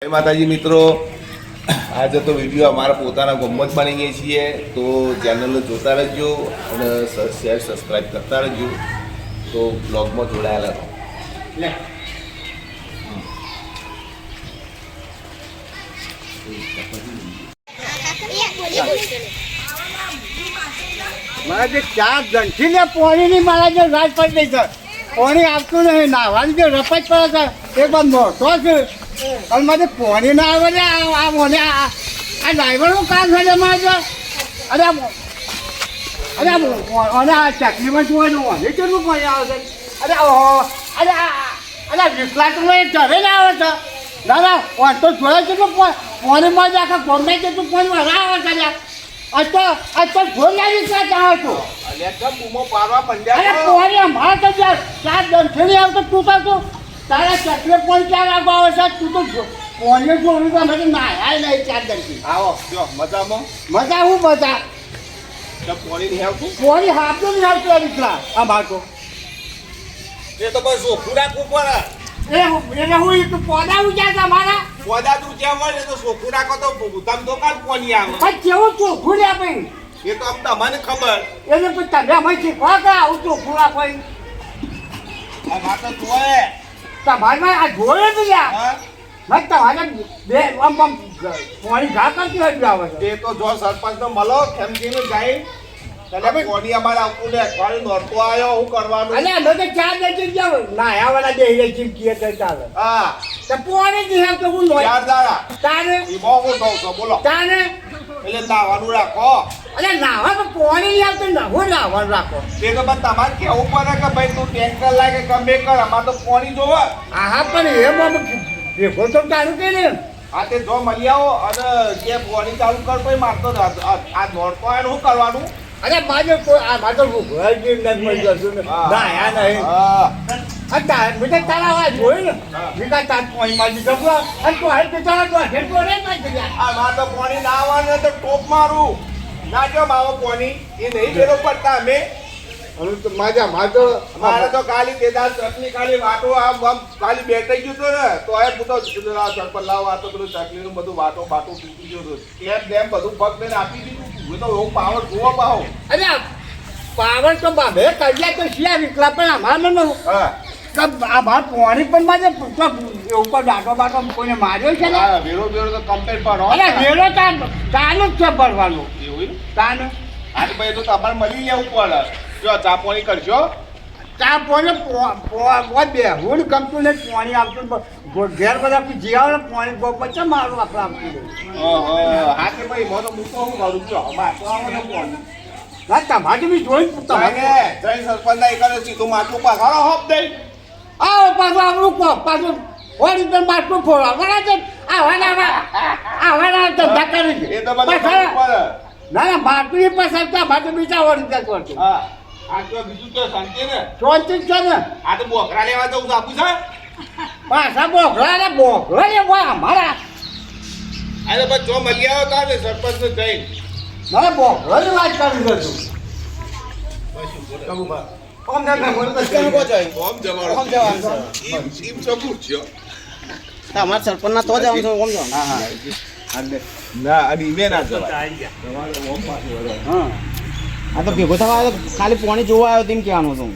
જય માતાજી મિત્રો, આજે તો વિડીયો અમારા પોતાના ગમત બની ગઈ છીએ, તો ચેનલ જોતા રહેજો અને શેર સબસ્ક્રાઈબ કરતા રહેજો. તો બ્લોગમાં જોડાયેલા રહો. મારા જે ચાર જણથી ને પોણીની મારા જે રાત પડી ગઈ છે, પોણી આવતું નહીં, નાવાની જે રપત પડે છે એ પણ મોટો છે. અને મારે પોણી ના આવે ને આ મને આ ડ્રાઈવરનું કામ છે મારે. અરે અને આ ચકલીમાં જોવાનું મને કેટલું પાણી આવે છે. અરે અરે વિકલાંગમાં એ ચરે ને આવે છે. દાદા તો જોડે કેટલું પોણીમાં જ આખા ગમે કેટલું પોણી વરા આવે છે. તો જોઈ લાવી ક્યાં જાઓ છો? અરે પોણી અમારે તો ચાર દંઠેલી આવતો તું તો તું તારા ચકલે પોણી ચાર આગળ આવે છે. તું તો પોણી જોયું તો અમે નાયા નહીં ચાર દંઠી. આવો જો મજામાં. મજા હું મજા પોણી નહીં આવતું, પોણી હાથું નહીં આવતું દીકરા અમારે તો. એ તો બસ ચોખ્ખું રાખવું પડે. એટલે હું તું પોદા ઉજ્યા છે અમારા પોદા તું જ્યાં મળે તો ચોખ્ખું રાખો તો તમે તો કાલ પોણી આવે. પણ કેવું ચોખ્ખું લે ભાઈ? એ તો આમ તમને ખબર. એટલે પછી તમે અમે શીખવા કે આવું ચોખ્ખું રાખો? આ વાત તો જોયે તમારે આ જોયે તો યાર. હા મેં તમારે બે આમ પોણી ઘા કરતી હોય આવે છે. એ તો જો સરપંચ તો મળો ખેમજીને જાય તને પોણી અમારે આવતું ને અઠવાડિયું નોરતો આવ્યો હું કરવાનું. અને અમે તો ચાર દે જાવ નાયા વાળા બે ચીમકીએ તો ચાલે. હા તો પોણી જ હે તો હું લો ચાર દાડા તારે એ બહુ હું કહું છું બોલો. તારે એટલે નાવાનું રાખો. અરે નાવા તો પોણી નહીં આવતું નવું નાવાનું રાખો. એ તો બસ તમારે કેવું પડે કે ભાઈ તું ટેન્કર લાગે ગમે કર, અમારે તો પોણી જોવે. હા પણ એમાં ભેગો તો ચાલુ કે ને. હા તે જો મળી આવો અને જે પોણી ચાલુ કર પછી મારતો આ નોરતો આવે શું કરવાનું. અરે મારે કોઈ આ મારે ઘર જે નથી જતું ને નાયા નહીં. હા બેટા તારા વાત જોયું ને બેટા તાર પોણી માં દીધો અને તો હાલ તો તારા તો હેડ તો રે ના આ માં તો પોણી ના આવવાનું તો ટોપ મારું ના જો માવો પોણી એ નહીં બેરો પડતા અમે. હવે તો મારે તો મારે તો ખાલી કેદાર ચટણી ખાલી વાટો આમ ખાલી બેઠાઈ ગયું તો ને તો એ પૂતો સરપંચ લાવ આ તો પેલું ચટણીનું બધું વાટો તૂટી ગયો હતો. એમ બધું પગ લઈને આપી દીધું. હું તો એવું પાવર જોવા પાહો. અરે પાવર તો બાબે કર્યા તો શિયા વિકલા પણ અમારે ન હા આ ભાર પોણી પણ મારે ઉપર દાટો બાટો કોઈને માર્યો છે ને. હા વેરો તો કમ્પ્લેટ પર હો. અરે વેરો ચાલુ જ છે ભરવાનું. એવું તાને આજ ભાઈ તો તમારે મળી લેવું પડે. જો ચા પાણી કરશો ચા પોણી બે હું ગમતું ને પોણી આવતું ઘેર બધા જીવાને પોણી બચ્ચા મારું આપણે આપતું. હા કે ભાઈ મોટો મૂકો હું કરું છું અમાર તો આવવાનું પોણી. ના તમારે બી જોઈ તમે જય સરપંચ ના કરે સીધું માટલું પાછળ હોપ દઈ. આવો પાછું આપણું પાછું હોળી તો માટલું ફોડવા બરાબર આવાના ધંધા કરી એ તો બધું કરવું પડે. ના ના માટલું એ પસારતા માટે બીજા હોળી ત્યાં કરતું. હા આ તો બીજું તો શાંતિ ને. શાંતિ જ છે ને. આ તો બોકરા લેવા જવું આપું છે. પાછા બોકરા લેવા અમારા અરે બસ જો મળી આવ્યો તારે સરપંચ ને જઈ મારે બોકરાની વાત કરી દઉં. અમારા સરપંચ ના તો જ આમ છો ઓમ જો હા ના અને ઈમે ના જવાય. હા આ તો ભેગો થવા આવ્યો ખાલી પાણી જોવા આવ્યો તેમ કહેવાનું હતું.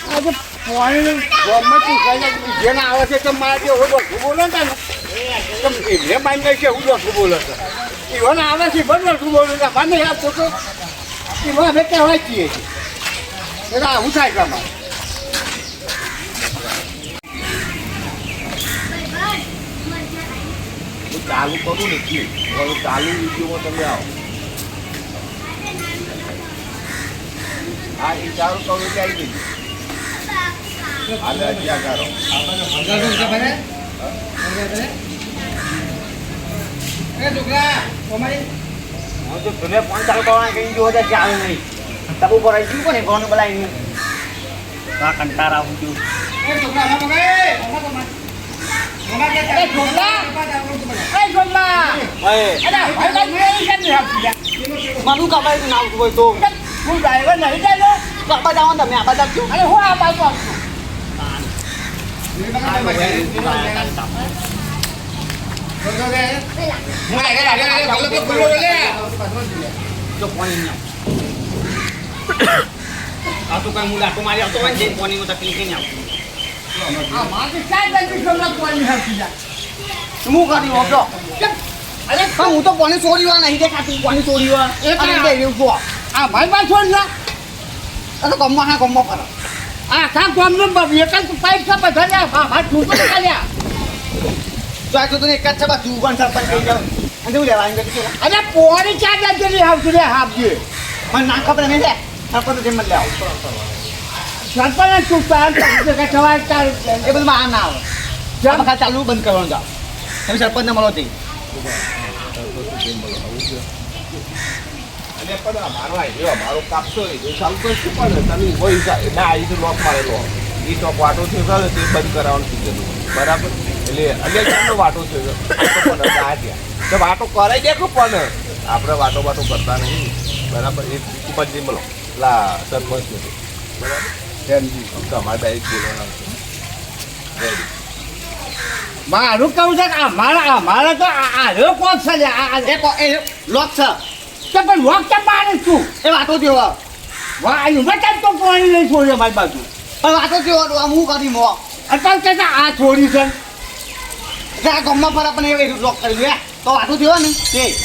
આજે પાણી ગવર્મેન્ટ જેને આવે છે કે મારે જે હું દોઢું બોલો ને એમને માની છે હું દોઢું બોલો છે ઈવન આવે છે પણ દોઢું બોલો છે મને યાદ તો ઈવન અમે કહેવાય છીએ એટલે આવું થાય કે અમારે ચાલુ કરું નથી ચાલુ વિડીયોમાં તમે આવો. હા એ ચાલુ કરું એટલે આવી ગઈ. હાલે ક્યાં કરો હું તો તમે ફોન ચાલુ કરવાના કઈ જો હતા ચાલુ નહીં તબુ પર આવી ગયું કોને ફોન બોલાવીને કંટાળા આવું છું. અરે છોકરા એ છોકરા અરે ભાઈ ભાઈ કેમ નહીં આપી મારું કાપા ના આવતું હોય તો હું ડ્રાઈવર નહીં ચાલો કાપા જાવ તમે આબા જાવ અરે હું આ બાજુ આપું તો પાણી ના આ તો કઈ હું લાટો મારી આવતો હોય ને પાણીમાં તકલીફ નહીં આવતી આ મારે ક્યાં જલ્દી છોકરા કોઈ નહીં આપી હું કરી ઓપડો અરે પણ હું તો પાણી છોડ્યું નહીં દેખાતું પાણી છોડ્યું એ અને પણ- બે એવું છો આ ભાઈ બા છોડ ના અને ગમમાં કરો આ કામ કોમનો એક જ પાઇપ છે બધા ને હા છૂટો કાઢ્યા તો આ તો એક જ છે બસ જુગન સરપંચ કહી જાવ અને શું લેવા આવી ગયું અરે પોરી ક્યાં જલ્દી આવતું રે હાફજી મને ના ખબર નહીં લે સરપંચ જેમ લે આવ સરપંચ ચૂપતા કે સવાલ ચાલ એ બધું માં ના આવે જેમ ખાલી ચાલુ બંધ કરવાનું જાવ તમે સરપંચને મળો તે અને પણ અમારો આઈડિયો અમારો કાપશો નહીં તો ચાલુ તો શું પણ તમે હોય જાય ના આવી તો લોક મારેલો એ તો વાટો થયો ખરો તે બંધ કરાવવાનું કીધેલું બરાબર એટલે અન્ય ચાલો વાટો થયો તો પણ આ ત્યાં તો વાટો કરાઈ દે પણ આપણે વાટો કરતા નહીં બરાબર એ બંધ નહીં મળો લા સરપંચ નથી બરાબર તમારે ડાયરેક્ટ બોલવાનું રેડી મારું કહું છે કે અમારા તો આ રે કોણ છે લે એ લોક છે તો પણ લોક કેમ મારે છું એ વાતો થયો વાહ આયુ બટા તો પાણી નહીં છોડ્યો મારી બાજુ પણ વાતો થયો હું કરી મો અત્યારે કે આ છોડી છે આ ગમમાં ફરા પણ એ લોક કરી લે તો વાતો થયો ને તે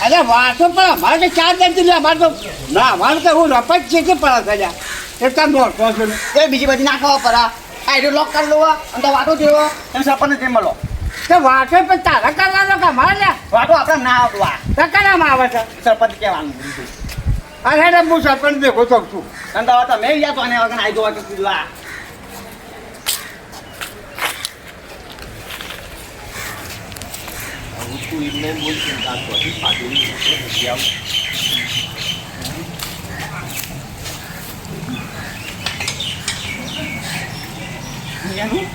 અરે વાતો પણ અમારે તો ચાર જણ લે અમારે તો ના અમારે તો હું રપત છે કે પડા થયા એટલા દોઢ છે એ બીજી બધી ના ખાવા પરા આ એનો લોક કરી લો અને તો વાતો થયો એમ સરપંચને જેમ મળો તો વાતો પણ તારા કરવાનો કે અમારે લે વાતો આપણે ના આવવા તો કરામાં આવે છે સરપંચ કહેવાનું અરે રે હું સરપંચ દેખો તો છું અને તો તમે યા તો આને વગર આવી જોવા કે કીધું આ તું એમને બોલ ચિંતા કરતી પાટી આવ એનું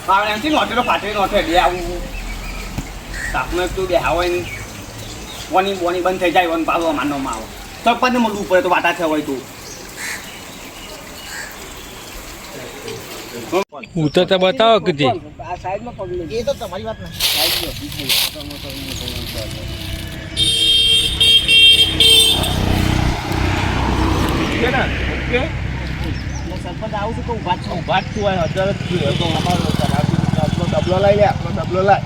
હા એમથી નોટે તો ફાટે નોટે બે આવું તાપમાં તું બે હોય ને બોની બંધ થઈ જાય વન પાડવા માનવામાં આવે સરપંચને મળવું પડે તો વાટા છે હોય તું ઉતરતા બતાવો કીધી આ સાઈડમાં પગલું એ તો તમારી વાત છે ને ઓકે સરપંચ આવું છું તો ઉભા છું વાત તું હોય અત્યારે જ થયું તો અમારો આપણો ડબલો લઈ લે આપણો ડબલો લાય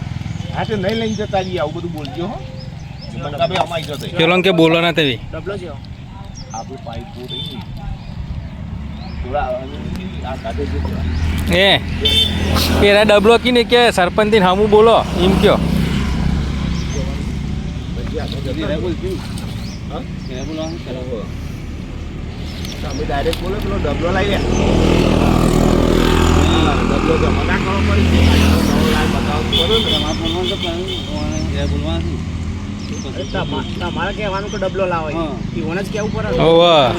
હા તે નહીં લઈને જતા રહીએ આવું બધું બોલજો હો ભાઈ અમારી જતો પેલો કે બોલો ના તેવી ડબલો છે આપણું પાઇપ બહુ રહી થોડા આ કાઢે છે એ પેલા ડબલો કીને કે સરપંચ થી હામું બોલો એમ કયો તમે ડાયરેક્ટ બોલો પેલો ડબલો લઈ લે ડબલો જમા ના કરવો પડે તમારે કહેવાનું કે ડબલો લાવો ઈવન જ કેવું પડે ઓવા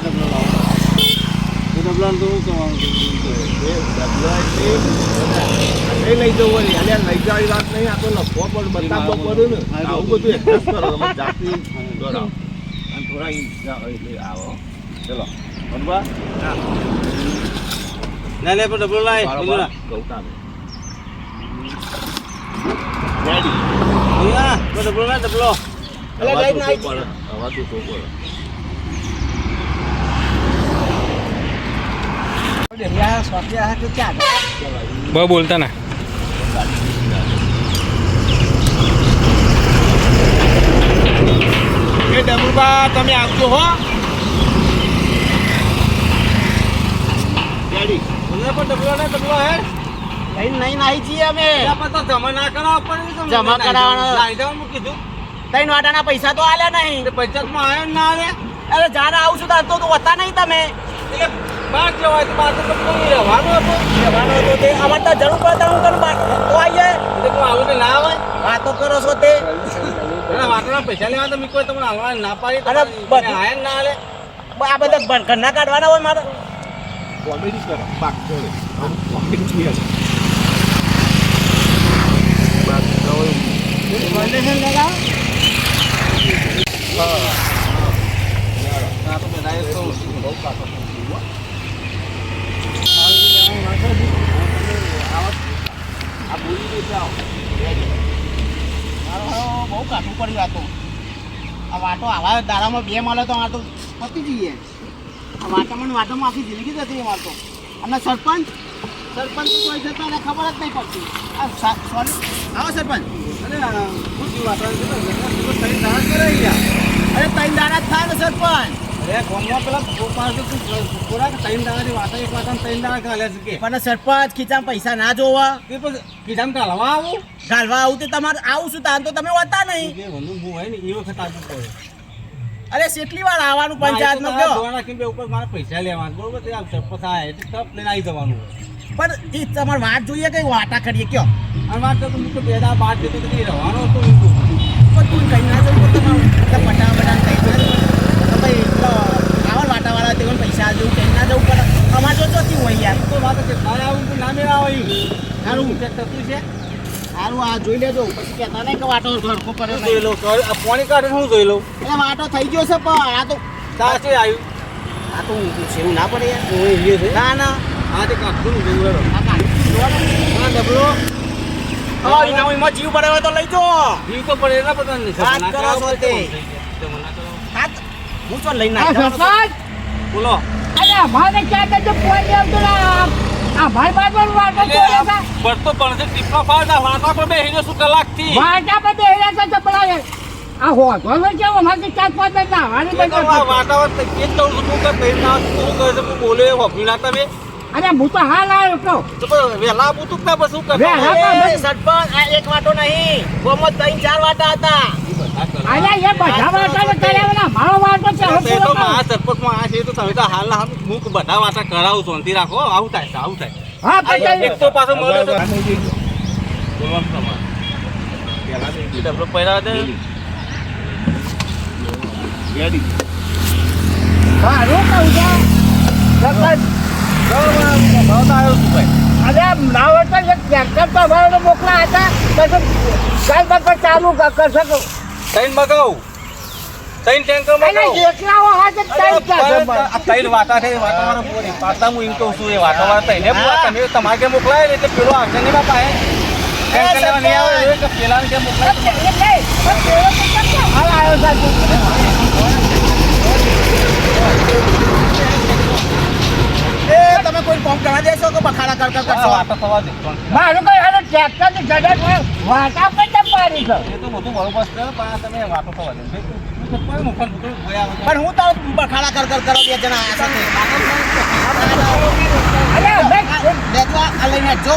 નહીં લઈ જવું હોય અલ્યા લઈ જવાની વાત નહીં આ તો લખવો પણ બતાવવો પડે ને આવું બધું એક જ કરો તમે જાતિ દોડાવો અને થોડા એટલે આવો ચલો બનવા ના લે પણ ડબલો લાય ગૌતા રેડી ડબલો ના ડબલો હવા તો પડે હવા તો પડે બહુ બોલતા ના એ ડબુબા તમે આવજો હો રેડી ડબલો હે નહીં નાઈ છીએ અમે જમા કરાવવાનો કીધું ત્રણ વાટાના પૈસા તો આલ્યા નહીં પંચાયતમાં આવ્યો ના આવે અરે જાણે આવું છું તો હોતા નહીં તમે બાર જવાય તો બાર તો રહેવાનું હતું તે અમારે તો જરૂર પડે હું કરું બાર તો આવીએ આવું તો ના આવે વાતો કરો છો તે વાટોના પૈસા લેવા તો મીકો તમને હાલવા ના પાડી અરે આયા ના હાલે આ બધા ઘરના કાઢવાના હોય મારે કોમેડી કરો બાક જોડે કોમેડી જોઈએ છે બાક જોડે ફાઉન્ડેશન લગાવો આ તો બધા તો બહુ કાકો આ બોલી દે જાઓ બહુ કાઠું પડ્યું આ તો આ વાટો આવા દાડામાં 2 મળે તો આ તો પતી જઈએ આ વાટામાં આખી જિંદગી જતી અમાર તો અને સરપંચ તો કોઈ જતા એને ખબર જ નહીં પડતી આ સોરી આવો સરપંચ અરે શું થયું વાતાવરણ છે ને સહી દાણા કરે યાર અરે 3 દાડા જ થાય ને સરપંચ અરે કોમમાં પેલા ગોપાલ તો પૂરા 3 દાણાની વાતા એક વાતા 3 દાણા કાલ્યા છે કે પણ સરપંચ ખીચામાં પૈસા ના જોવા એ પછી કીધામ કાલવા આવું ગાલવા આવું તે તમારે આવું છું તાન તો તમે હોતા નહીં કે વનુ હું હોય ને એ વખત આવવું પડે અરે કેટલી વાર આવવાનું પંચાયતમાં કયો દોણા કે ઉપર મારે પૈસા લેવાના બરોબર તે સરપંચ આ એટલે તપ લઈને આવી જવાનું પણ એ તમારે વાત જોઈએ કે વાટા કરીએ કયો અને વાત તો હું તો બે દા બાદ જતો તો રહેવાનો હતો પણ તું કઈ ના જવું તમારું પટા કઈ ના ભાઈ આવા વાટાવાળા તે પૈસા જેવું કઈ ના જવું પડે અમારે તો જોતી હોય યાર તો વાત છે તારે આવું તો ના મેળા આવ્યું સારું ચેક થતું છે સારું આ જોઈ લેજો પછી કહેતા નહીં કે વાટો ઘરકો કર્યો જોઈ નહીં. લઉં પાણી કાઢે હું જોઈ લઉં એટલે વાટો થઈ ગયો છે પણ આ તો તાશે આવ્યું આ તો સેવું ના પડે યાર હું એ છે ના ના આ તે કાઢું ને જોઈ લો આ કાઢી જોવાનું. હા ડબલો હા એમાં જીવ પડે હોય તો લઈ જો જીવ તો પડે એના પતા નહીં વાત કરો છો તે. હા તો હું તો લઈને આવી જવાનો છું. બોલો અરે અમારે ક્યાં કઈ પોઈ આવતું આ ભાઈ બાજુ વાટો પડતો પણ છે ટીપા ફાડતા વાટા પર બેહીને શું કલાકથી વાટા પર બેહ્યા છે તો પેલા આ હોતો ને કેવો અમારે 4-5 ના હારી વાટાવર કે જવું છું કે પહેર ના શું કહે છે હું બોલે હોફી ના તમે અરે હું તો હાલ આવ્યો તો તો વેલા આવું તું કા બસ શું વહેલા કરતા એ સરપંચ આ એક વાટો નહીં ગોમત 3-4 વાટા હતા અરે એ બધા વાટા ને કર્યા મારો વાટો છે હવે તે તો પૂરો મા સરપંચમાં આ છે તો તમે તો હાલ ના હું બધા વાટા કરાવું શાંતિ રાખો આવું થાય હા એક પછી તો પાછો મળે તો આ નહીં જઈ બોલવાનું તમારે પહેલા નહીં જઈ ડબલો પહેરા દે રેડી સારું કહું છું સરપંચ અરે નાવ તો એક ટ્રેક્ટર તો અમારે મોકલા હતા પછી કાલ બાદ ચાલુ કરશે ત્રણ મગાવ ત્રણ ટેન્કર અરે મગાવ એકલા હાથે ત્રણ ક્યાં આ ત્રણ વાટા છે વાટાવાળા બોલી પાછા હું એમ કહું છું એ વાટાવાળા તઈને બોલા તમે તમારે કે મોકલાય ને એટલે પેલો આવશે નહીં બાપા હે ટેન્કર લેવા નહીં આવે એ કે પેલાને કે મોકલાય હાલ આવ્યો સાહેબ એ તમે કોઈ કોમ કરવા દેશો કે બખાડા કર કરશો વાટા થવા દે મારું કઈ હવે ટ્રેક્ટર ની જગ્યા વાટા પર પાડી છે એ તો બધું બરોબર છે પણ આ તમે વાટો થવા દે કોઈ મુખન પકડું ગયા પણ હું તો બખાડા કર કરો બે જણા આ સાથે અરે દેજો આ લઈને જો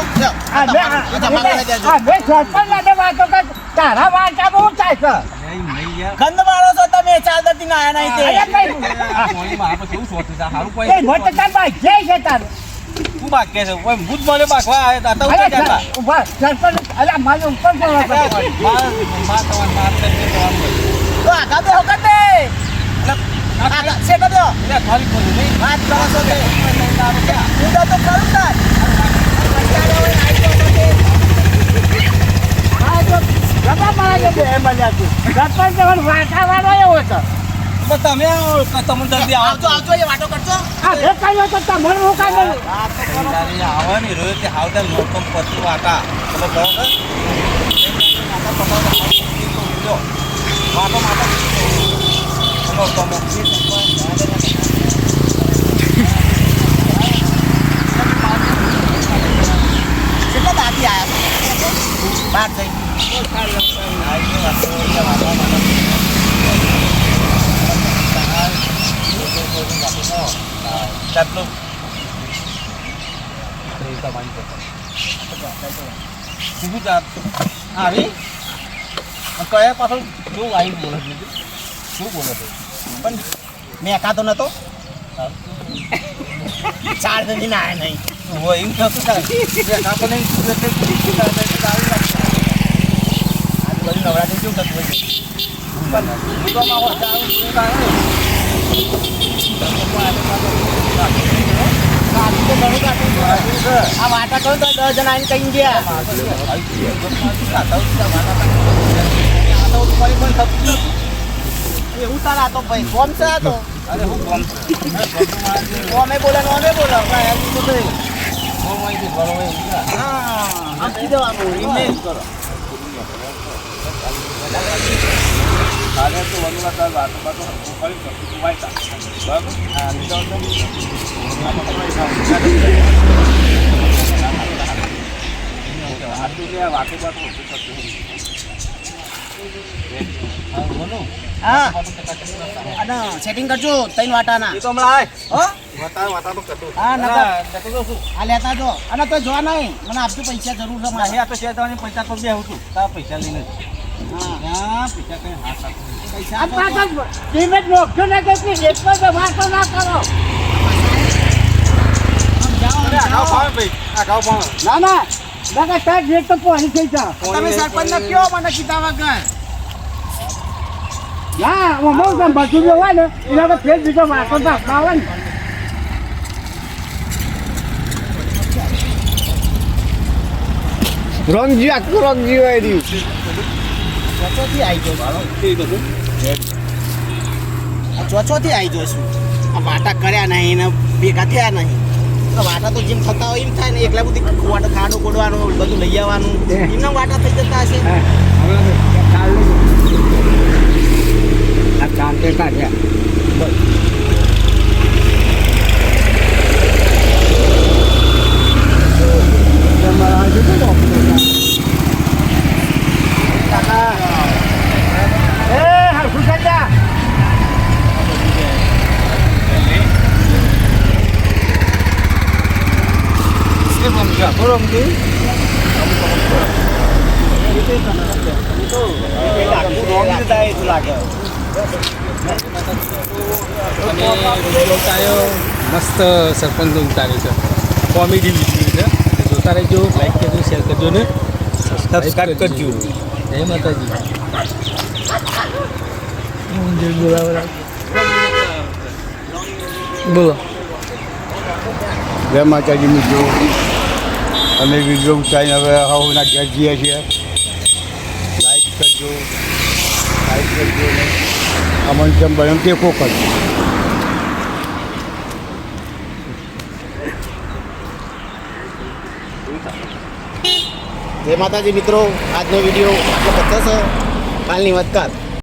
સરપંચ વાતો કર તારા વાટા બહુ થાય છે નહીં યાર ગંદ મારો છો તમે ચાલતી ના આયા નહીં તે અરે કઈ કોઈ માં આપણે કેવું સોચે છે હારું એ કોઈ મોટો તાર ભાઈ જય છે તારું શું બાકી છે કોઈ ભૂત મને બાકવા આવ્યા હતા અરે ઉતર જતા ઉભા સરપંચ અરે મારું ઉપર પડવા માં તમાર માર કરી દેવાનું તો આગા બે હોકતે આગા સેટો દો એટલે ખાલી કોઈ નહીં વાત કરો છો તે હું તો કરું તાર પૈસા લેવા આવી તો તે હા તો ગપા મારા બે મળ્યા છે સરપંચ પણ વાટા વાળો એવો છે પણ તમે તમને જલ્દી આવજો આવજો એ વાટો કરજો આ ભેટ કર્યો તો તમને હું કાંઈ નહીં આવવાની રોજ તે હાવતા નોકમ પછી વાટા એટલે બરાબર વાટો માતા કેટલા દાદી આયા બહાર જઈ આવી કયા પાછળ શું આવી બોલે શું બોલે છે પણ મેં કાતો નતો ચાર જણી ના આયા નહીં એમ થતું થાય આપણને આજુબાજુ નવરાત્રી કેવું થતું હોય કાઢી તો ઘણું કાઢ્યું છે. આ વાટા કહું તો 10 જણા આવીને કહી ગયા. એવું તારે આ તો ભાઈ કોમ છે આ તો. અરે હું કોમ કોમે બોલે નોમે બોલે કાંઈ એમ તો નહીં. કોમ હોય છે ઘણો હોય એવું છે. હા આપી દેવાનું એમને જ કરો. કાલે તો વનવા તાર વાતો બાતો ફરી કરતું વાયતા બરાબર હા લીધો તો આટલું લે વાતો બાતો ઓછું કરતું હા અને સેટિંગ કરજો 3 વાટાના. એ તો હમણાં આય હો વાતા તો કરતો હા નકર જતો તો શું આ લેતા જો અને તો જો નહીં મને આપજો પૈસા જરૂર છે મારે. નહીં આ તો શેર થવાની પૈસા તો બે આવું છું તારા પૈસા લઈને જ. હા હા પૈસા કઈ હાથ આપો પૈસા આ પાછળ કિંમત નોખજો ને કે એટલો તો વાતો ના કરો. અરે આગાઉ ભાવે ભાઈ આગાઉ ભાવે ના ના નકર તાર રેટ તો પહોંચી થઈ જા. તમે સરપંચને કયો મને કીધા વગર. ના હું બધું જો હોય ને એના તો ફેર બીજો વાતો તો આવે ને. રંગજી આખું રંગજી હોય રહ્યું ચોચોથી આવી ગયો એ બધું આ ચોચોથી આવી ગયો છું. આ વાટા કર્યા નહીં ને ભેગા થયા નહીં. તો વાટા તો જેમ થતા હોય એમ થાય ને એકલા બધી ખાડો કોડવાનું બધું લઈ આવવાનું એમના વાટા થઈ જતા હશે. આ ચાલતે કાઢ્યા મસ્ત સરપંચ ઉતાર્યો છે કોમેડી વિડીયો છે જોતા રહેજો લાઈક કરજો શેર કરજો ને સબસ્ક્રાઈબ કરજો જય માતાજી બોલો જય માતાજી મિત્રો અમે વિડીયો ઉતારીને હવે હવના ઘેર જઈએ છીએ લાઈક કરજો ને અમને જેમ બને ટેકો કરજો જય માતાજી મિત્રો આજનો વિડીયો આટલો પચાસ કાલની વાત કર